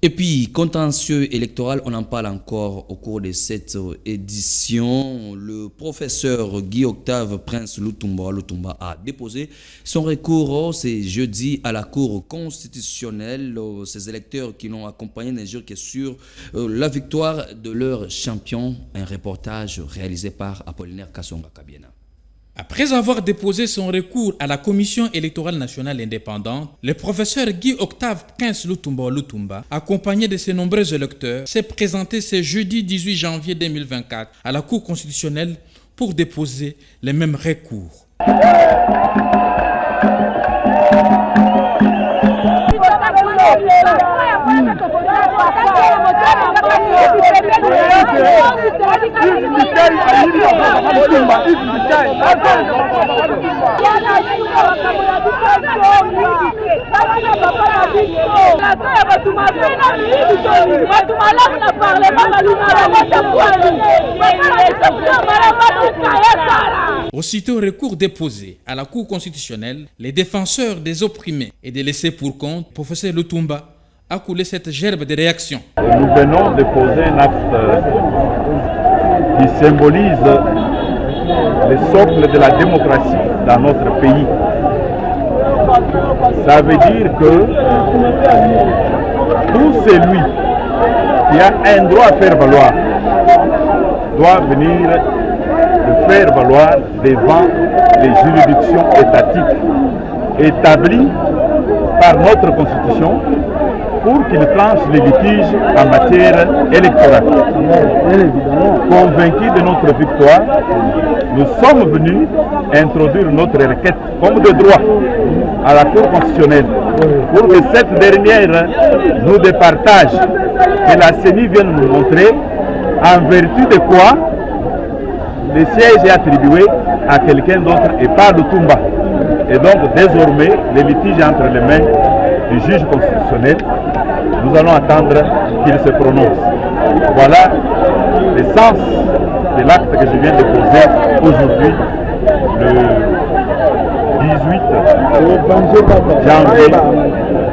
Et puis, contentieux électoral, on en parle encore au cours de cette édition. Le professeur Guy-Octave Prince Lutumba a déposé son recours ce jeudi à la Cour constitutionnelle. Ces électeurs qui l'ont accompagné ne jurent que sur la victoire de leur champion. Un reportage réalisé par Apollinaire Kassonga Kabiena. Après avoir déposé son recours à la Commission électorale nationale indépendante, le professeur Guy-Octave Prince Lutumba, accompagné de ses nombreux électeurs, s'est présenté ce jeudi 18 janvier 2024 à la Cour constitutionnelle pour déposer les mêmes recours. Aussitôt recours déposé à la Cour constitutionnelle, les défenseurs des opprimés et des laissés pour compte, professeur Lutumba, a coulé cette gerbe de réactions. Nous venons de poser un acte qui symbolise le socle de la démocratie dans notre pays. Ça veut dire que tout celui qui a un droit à faire valoir doit venir le faire valoir devant les juridictions étatiques établies par notre Constitution pour qu'il tranche les litiges en matière électorale. Convaincus de notre victoire, nous sommes venus introduire notre requête comme de droit à la Cour constitutionnelle pour que cette dernière nous départage, que la CENI vienne nous montrer en vertu de quoi le siège est attribué à quelqu'un d'autre et pas Lutumba. Et donc désormais, le litige est entre les mains du juge constitutionnel. Nous allons attendre qu'il se prononce. Voilà le sens de l'acte que je viens de poser aujourd'hui, le 18 janvier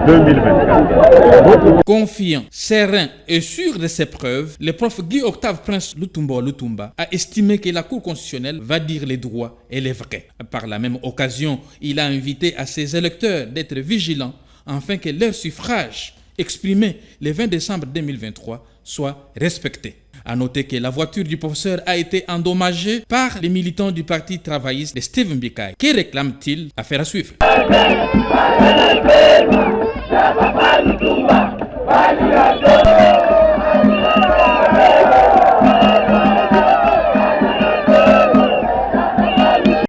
2024. Confiant, serein et sûr de ses preuves, le prof Guy-Octave Prince Lutumba a estimé que la Cour constitutionnelle va dire les droits et les vrais. Par la même occasion, il a invité à ses électeurs d'être vigilants afin que leur suffrage exprimé le 20 décembre 2023 soit respecté. A noter que la voiture du professeur a été endommagée par les militants du parti travailliste de Steve Mbikai. Que réclame-t-il? Affaire à suivre.